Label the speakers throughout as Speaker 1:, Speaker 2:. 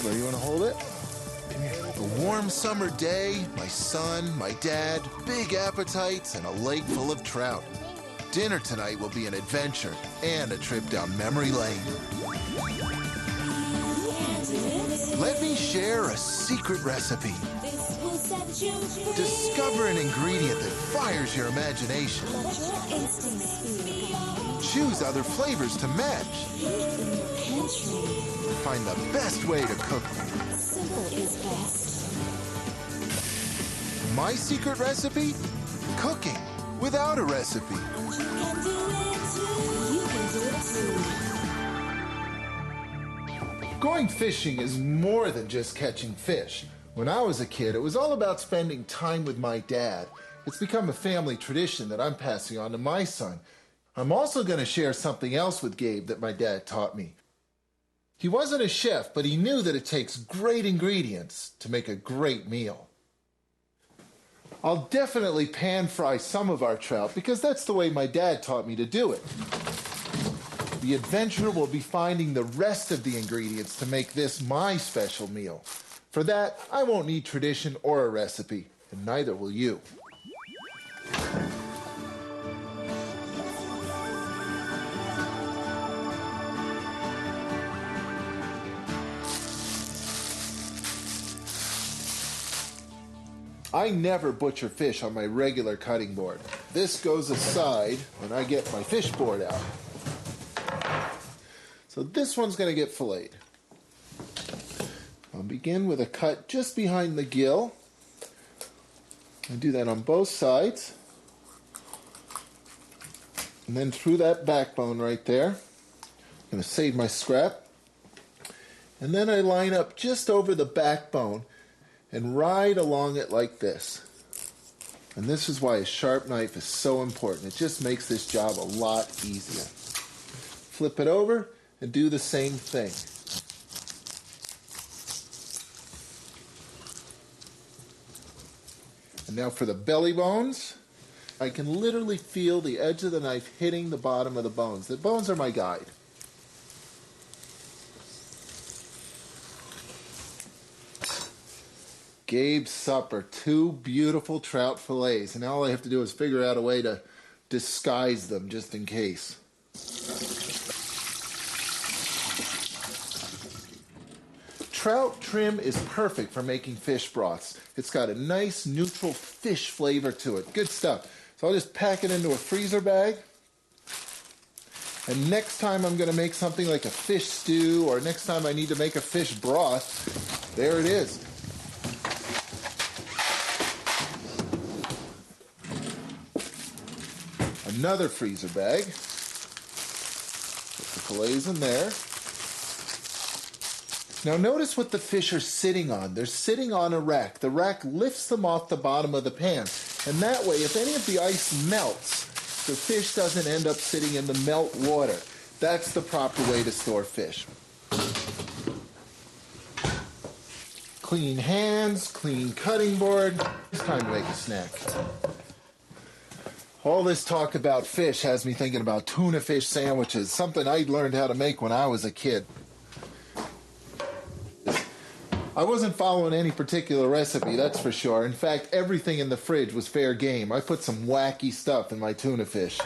Speaker 1: Where do you want to hold it?
Speaker 2: A warm summer day, my son, my dad, big appetites, and a lake full of trout. Dinner tonight will be an adventure and a trip down memory lane. Let me share a secret recipe. Discover an ingredient that fires your imagination. Choose other flavors to match. Find the best way to cook them.
Speaker 3: Simple is best.
Speaker 2: My secret recipe? Cooking without a recipe.
Speaker 3: You can do it too. You can do it too.
Speaker 1: Going fishing is more than just catching fish. When I was a kid, it was all about spending time with my dad. It's become a family tradition that I'm passing on to my son. I'm also going to share something else with Gabe that my dad taught me. He wasn't a chef, but he knew that it takes great ingredients to make a great meal. I'll definitely pan fry some of our trout because that's the way my dad taught me to do it. The adventure will be finding the rest of the ingredients to make this my special meal. For that, I won't need tradition or a recipe, and neither will you. I never butcher fish on my regular cutting board. This goes aside when I get my fish board out. So this one's going to get filleted. I'll begin with a cut just behind the gill. I do that on both sides. And then through that backbone right there. I'm going to save my scrap. And then I line up just over the backbone and ride along it like this. And this is why a sharp knife is so important. It just makes this job a lot easier. Flip it over and do the same thing. And now for the belly bones, I can literally feel the edge of the knife hitting the bottom of the bones. The bones are my guide. Gabe's supper, 2 beautiful trout fillets, and now all I have to do is figure out a way to disguise them just in case. Trout trim is perfect for making fish broths. It's got a nice neutral fish flavor to it. Good stuff. So I'll just pack it into a freezer bag. And next time I'm going to make something like a fish stew, or next time I need to make a fish broth, there it is. Another freezer bag. Put the fillets in there. Now notice what the fish are sitting on. They're sitting on a rack. The rack lifts them off the bottom of the pan. And that way, if any of the ice melts, the fish doesn't end up sitting in the melt water. That's the proper way to store fish. Clean hands, clean cutting board. It's time to make a snack. All this talk about fish has me thinking about tuna fish sandwiches, something I learned how to make when I was a kid. I wasn't following any particular recipe, that's for sure. In fact, everything in the fridge was fair game. I put some wacky stuff in my tuna fish.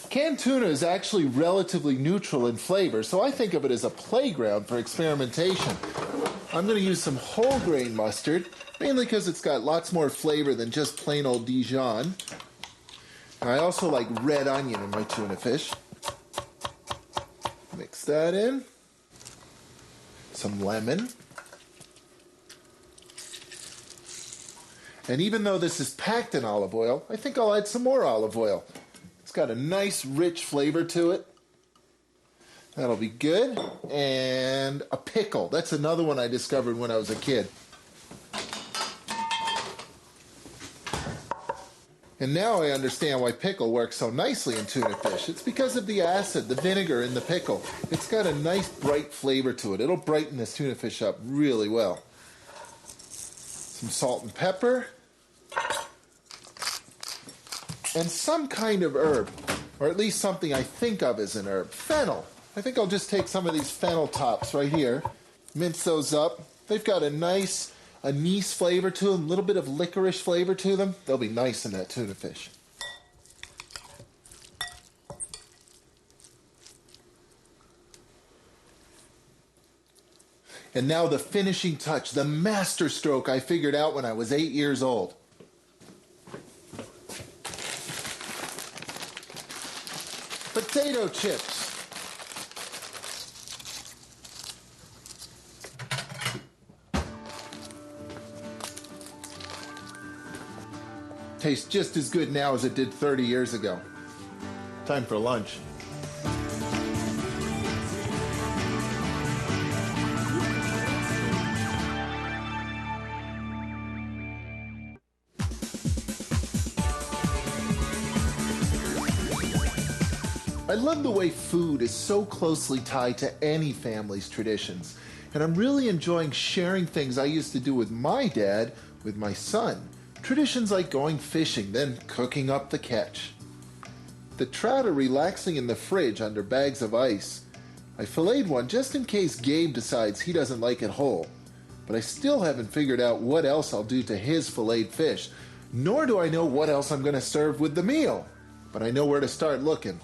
Speaker 1: Canned tuna is actually relatively neutral in flavor, so I think of it as a playground for experimentation. I'm going to use some whole grain mustard, mainly because it's got lots more flavor than just plain old Dijon. I also like red onion in my tuna fish. Mix that in. Some lemon. And even though this is packed in olive oil, I think I'll add some more olive oil. It's got a nice rich flavor to it. That'll be good. And a pickle. That's another one I discovered when I was a kid. And now I understand why pickle works so nicely in tuna fish. It's because of the acid, the vinegar in the pickle. It's got a nice bright flavor to it. It'll brighten this tuna fish up really well. Some salt and pepper. And some kind of herb, or at least something I think of as an herb. Fennel. I think I'll just take some of these fennel tops right here, mince those up. They've got a nice anise flavor to them, a little bit of licorice flavor to them. They'll be nice in that tuna fish. And now the finishing touch, the master stroke I figured out when I was 8 years old. Potato chips. Tastes just as good now as it did 30 years ago. Time for lunch. I love the way food is so closely tied to any family's traditions, and I'm really enjoying sharing things I used to do with my dad with my son. Traditions like going fishing, then cooking up the catch. The trout are relaxing in the fridge under bags of ice. I filleted one just in case Gabe decides he doesn't like it whole, but I still haven't figured out what else I'll do to his filleted fish, nor do I know what else I'm going to serve with the meal, but I know where to start looking.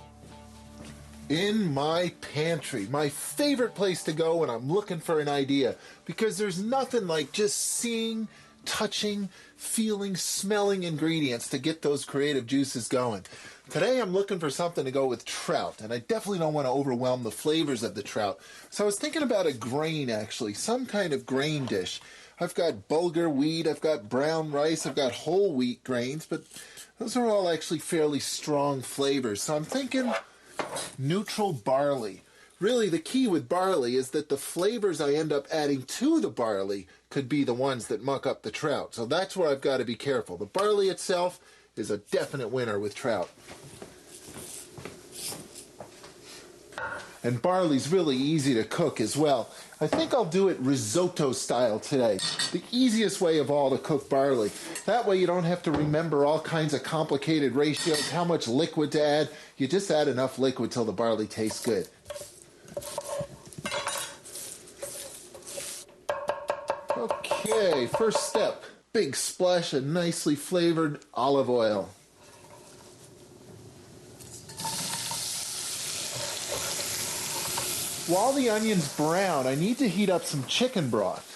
Speaker 1: In my pantry, my favorite place to go when I'm looking for an idea, because there's nothing like just seeing, touching, feeling, smelling ingredients to get those creative juices going. Today I'm looking for something to go with trout, and I definitely don't want to overwhelm the flavors of the trout. So I was thinking about a grain, actually, some kind of grain dish. I've got bulgur wheat, I've got brown rice, I've got whole wheat grains, but those are all actually fairly strong flavors. So I'm thinking neutral barley. Really, the key with barley is that the flavors I end up adding to the barley could be the ones that muck up the trout. So that's where I've got to be careful. The barley itself is a definite winner with trout. And barley's really easy to cook as well. I think I'll do it risotto style today. The easiest way of all to cook barley. That way you don't have to remember all kinds of complicated ratios, how much liquid to add. You just add enough liquid till the barley tastes good. Okay, first step. Big splash of nicely flavored olive oil. While the onion's brown, I need to heat up some chicken broth.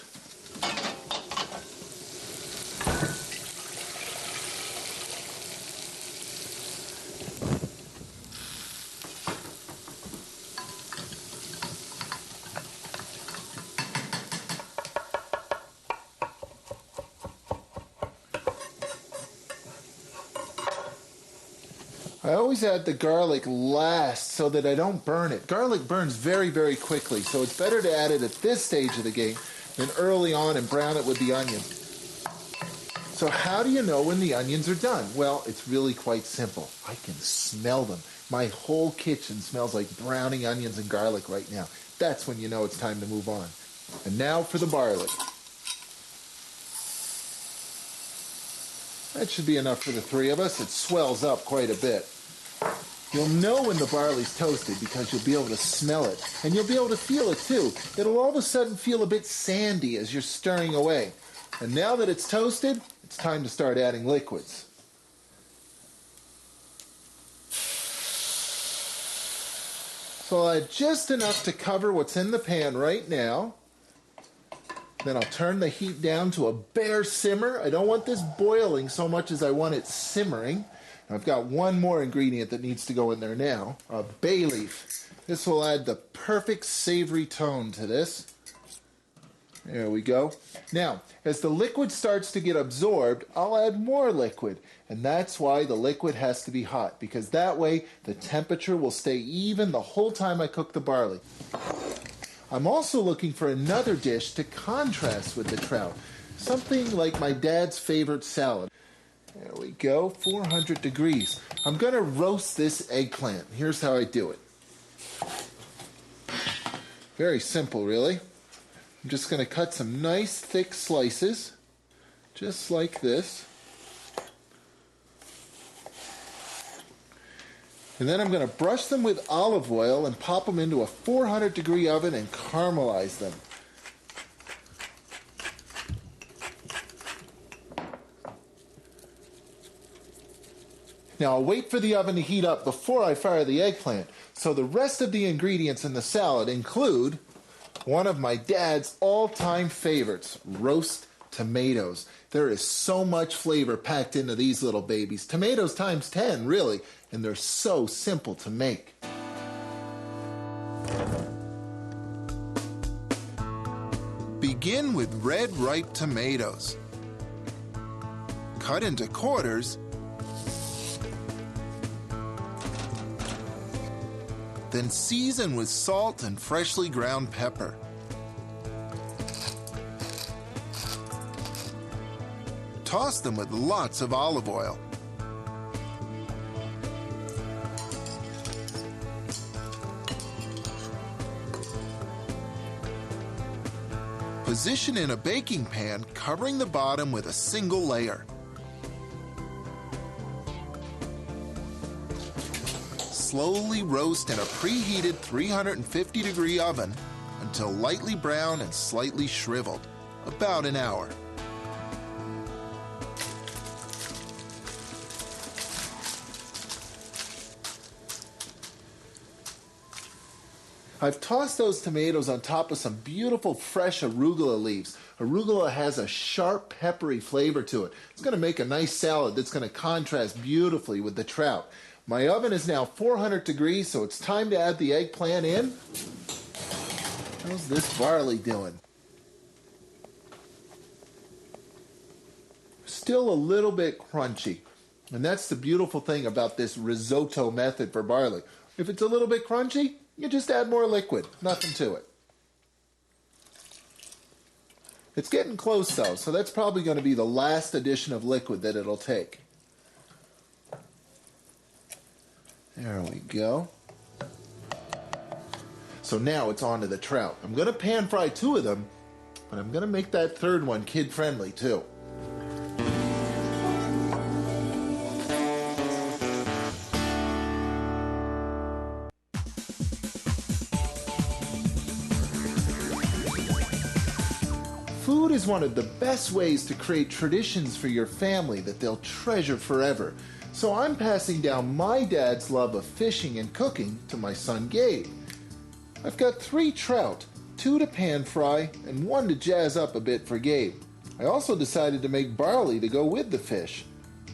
Speaker 1: I always add the garlic last so that I don't burn it. Garlic burns very, very quickly, so it's better to add it at this stage of the game than early on and brown it with the onion. So how do you know when the onions are done? Well, it's really quite simple. I can smell them. My whole kitchen smells like browning onions and garlic right now. That's when you know it's time to move on. And now for the barley. That should be enough for the three of us. It swells up quite a bit. You'll know when the barley's toasted because you'll be able to smell it. And you'll be able to feel it too. It'll all of a sudden feel a bit sandy as you're stirring away. And now that it's toasted, it's time to start adding liquids. So I'll add just enough to cover what's in the pan right now. Then I'll turn the heat down to a bare simmer. I don't want this boiling so much as I want it simmering. I've got one more ingredient that needs to go in there now, a bay leaf. This will add the perfect savory tone to this. There we go. Now, as the liquid starts to get absorbed, I'll add more liquid. And that's why the liquid has to be hot, because that way the temperature will stay even the whole time I cook the barley. I'm also looking for another dish to contrast with the trout. Something like my dad's favorite salad. There we go, 400 degrees. I'm going to roast this eggplant. Here's how I do it. Very simple, really. I'm just going to cut some nice thick slices, just like this. And then I'm going to brush them with olive oil and pop them into a 400-degree oven and caramelize them. Now I'll wait for the oven to heat up before I fire the eggplant. So the rest of the ingredients in the salad include one of my dad's all-time favorites, roast tomatoes. There is so much flavor packed into these little babies. Tomatoes times 10, really, and they're so simple to make.
Speaker 2: Begin with red ripe tomatoes. Cut into quarters. Then season with salt and freshly ground pepper. Toss them with lots of olive oil. Position in a baking pan, covering the bottom with a single layer. Slowly roast in a preheated 350-degree oven until lightly brown and slightly shriveled, about an hour.
Speaker 1: I've tossed those tomatoes on top of some beautiful fresh arugula leaves. Arugula has a sharp, peppery flavor to it. It's going to make a nice salad that's going to contrast beautifully with the trout. My oven is now 400 degrees, so it's time to add the eggplant in. How's this barley doing? Still a little bit crunchy. And that's the beautiful thing about this risotto method for barley. If it's a little bit crunchy, you just add more liquid. Nothing to it. It's getting close though, so that's probably going to be the last addition of liquid that it'll take. There we go. So now it's on to the trout. I'm going to pan fry 2 of them, but I'm going to make that third one kid-friendly too. Food is one of the best ways to create traditions for your family that they'll treasure forever. So I'm passing down my dad's love of fishing and cooking to my son Gabe. I've got 3 trout, 2 to pan fry, and 1 to jazz up a bit for Gabe. I also decided to make barley to go with the fish.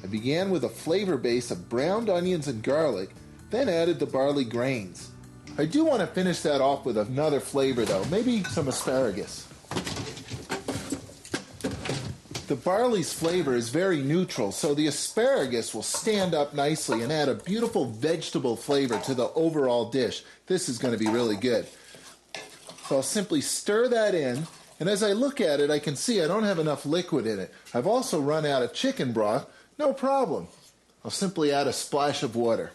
Speaker 1: I began with a flavor base of browned onions and garlic, then added the barley grains. I do want to finish that off with another flavor though, maybe some asparagus. The barley's flavor is very neutral, so the asparagus will stand up nicely and add a beautiful vegetable flavor to the overall dish. This is going to be really good. So I'll simply stir that in, and as I look at it, I can see I don't have enough liquid in it. I've also run out of chicken broth. No problem. I'll simply add a splash of water.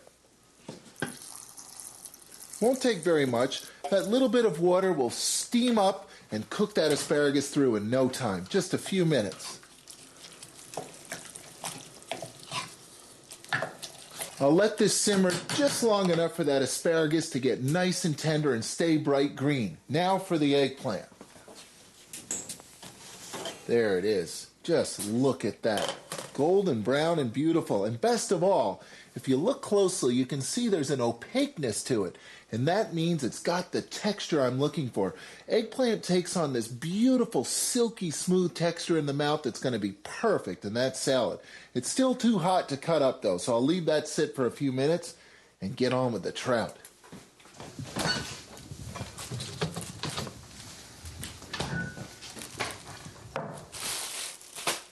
Speaker 1: Won't take very much. That little bit of water will steam up and cook that asparagus through in no time, just a few minutes. I'll let this simmer just long enough for that asparagus to get nice and tender and stay bright green. Now for the eggplant. There it is. Just look at that. Golden brown and beautiful. And best of all, if you look closely, you can see there's an opaqueness to it. And that means it's got the texture I'm looking for. Eggplant takes on this beautiful, silky, smooth texture in the mouth that's going to be perfect in that salad. It's still too hot to cut up though, so I'll leave that sit for a few minutes and get on with the trout.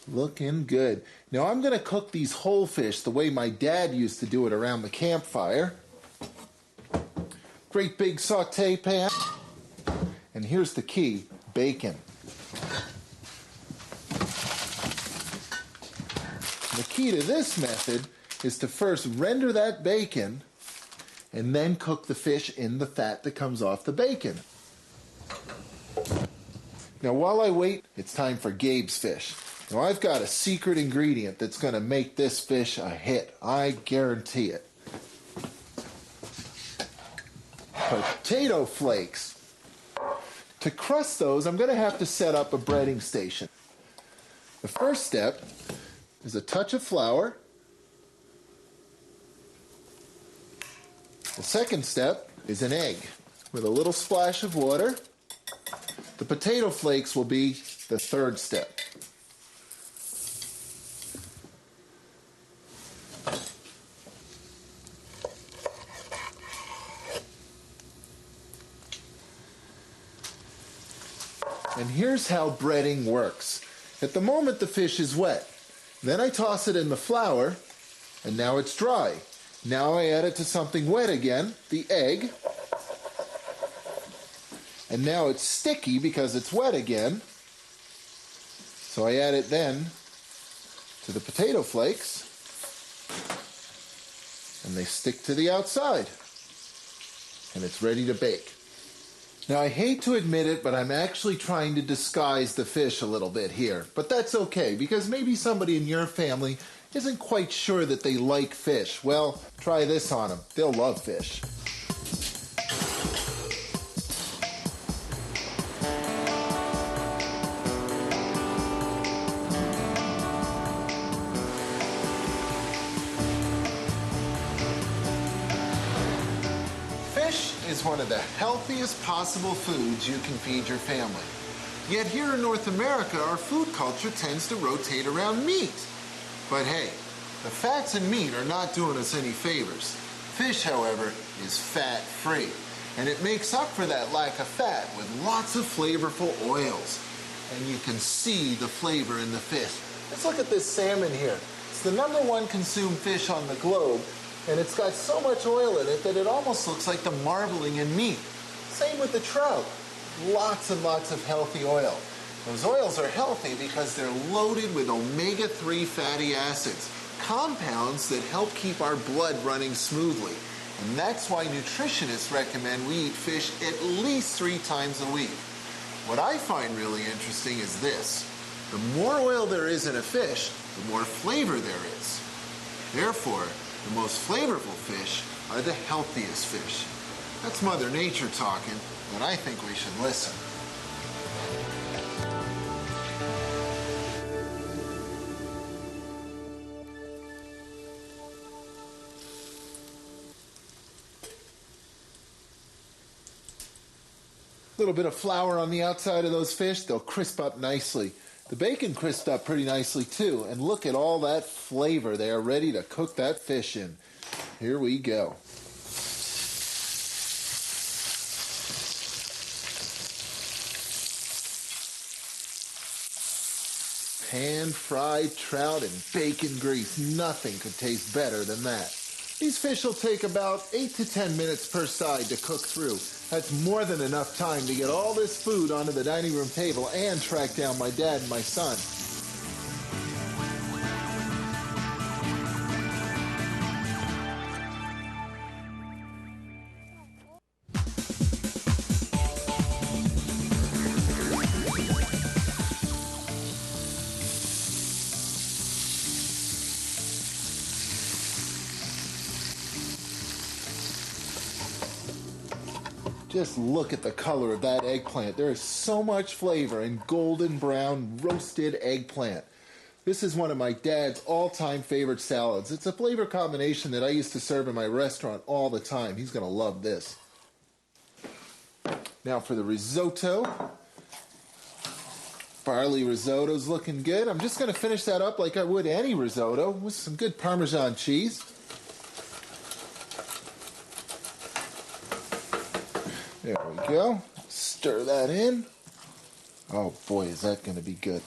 Speaker 1: Looking good. Now I'm going to cook these whole fish the way my dad used to do it around the campfire. Great big saute pan. And here's the key, bacon. The key to this method is to first render that bacon and then cook the fish in the fat that comes off the bacon. Now while I wait, it's time for Gabe's fish. Now I've got a secret ingredient that's going to make this fish a hit. I guarantee it. potato flakes. To crust those, I'm going to have to set up a breading station. The first step is a touch of flour. The second step is an egg with a little splash of water. The potato flakes will be the third step. And here's how breading works. At the moment the fish is wet. Then I toss it in the flour, and now it's dry. Now I add it to something wet again, the egg. And now it's sticky because it's wet again. So I add it then to the potato flakes, and they stick to the outside. And it's ready to bake. Now, I hate to admit it, but I'm actually trying to disguise the fish a little bit here. But that's okay, because maybe somebody in your family isn't quite sure that they like fish. Well, try this on them. They'll love fish. Fish is one of the healthiest possible foods you can feed your family. Yet here in North America, our food culture tends to rotate around meat. But hey, the fats in meat are not doing us any favors. Fish, however, is fat-free, and it makes up for that lack of fat with lots of flavorful oils. And you can see the flavor in the fish. Let's look at this salmon here. It's the #1 consumed fish on the globe, and it's got so much oil in it that it almost looks like the marbling in meat. Same with the trout. Lots and lots of healthy oil. Those oils are healthy because they're loaded with omega-3 fatty acids, compounds that help keep our blood running smoothly. And that's why nutritionists recommend we eat fish at least 3 times a week. What I find really interesting is this. The more oil there is in a fish, the more flavor there is. Therefore, the most flavorful fish are the healthiest fish. That's Mother Nature talking, and I think we should listen. A little bit of flour on the outside of those fish, they'll crisp up nicely. The bacon crisped up pretty nicely too, and look at all that flavor. They are ready to cook that fish in. Here we go. Pan-fried trout and bacon grease. Nothing could taste better than that. These fish will take about 8 to 10 minutes per side to cook through. That's more than enough time to get all this food onto the dining room table and track down my dad and my son. Just look at the color of that eggplant. There is so much flavor in golden brown roasted eggplant. This is one of my dad's all-time favorite salads. It's a flavor combination that I used to serve in my restaurant all the time. He's going to love this. Now for the risotto. Barley risotto's looking good. I'm just going to finish that up like I would any risotto with some good Parmesan cheese. There we go. Stir that in. Oh boy, is that going to be good.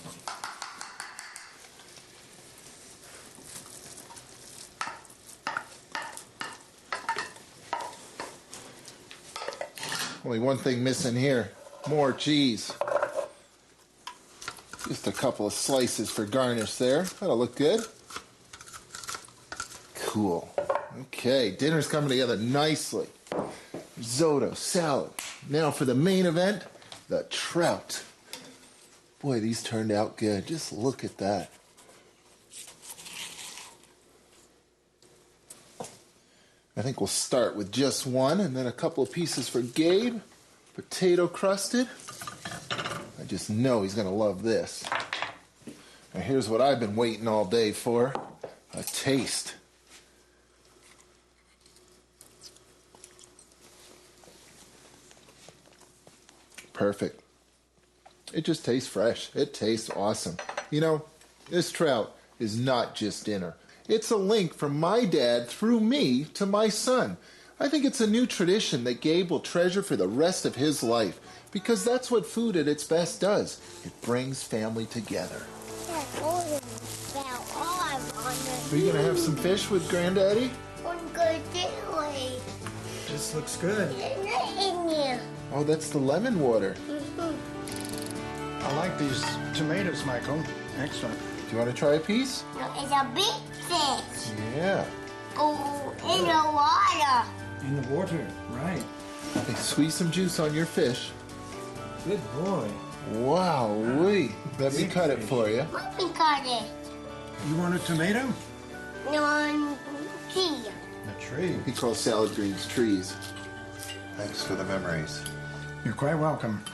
Speaker 1: Only one thing missing here. More cheese. Just a couple of slices for garnish there. That'll look good. Cool. Okay, dinner's coming together nicely. Risotto, salad. Now for the main event, the trout. Boy, these turned out good. Just look at that. I think we'll start with just one and then a couple of pieces for Gabe. Potato crusted. I just know he's going to love this. Now here's what I've been waiting all day for. A taste. Perfect. It just tastes fresh. It tastes awesome. You know, this trout is not just dinner. It's a link from my dad through me to my son. I think it's a new tradition that Gabe will treasure for the rest of his life because that's what food at its best does. It brings family together. Are you going to have some fish with Granddaddy?
Speaker 4: This looks good.
Speaker 1: Oh, that's the lemon water.
Speaker 4: I like these tomatoes, Michael. Excellent.
Speaker 1: Do you want to try a piece?
Speaker 5: No, it's a big fish.
Speaker 1: Yeah.
Speaker 5: Oh, in the water.
Speaker 4: In the water, right.
Speaker 1: Hey, squeeze some juice on your fish.
Speaker 4: Good boy.
Speaker 1: Wow, wee. Let me cut it for you.
Speaker 5: Let me cut it.
Speaker 4: You want a tomato?
Speaker 5: No, tree.
Speaker 4: A tree.
Speaker 1: He calls salad greens trees.
Speaker 2: Thanks for the memories.
Speaker 4: You're quite welcome.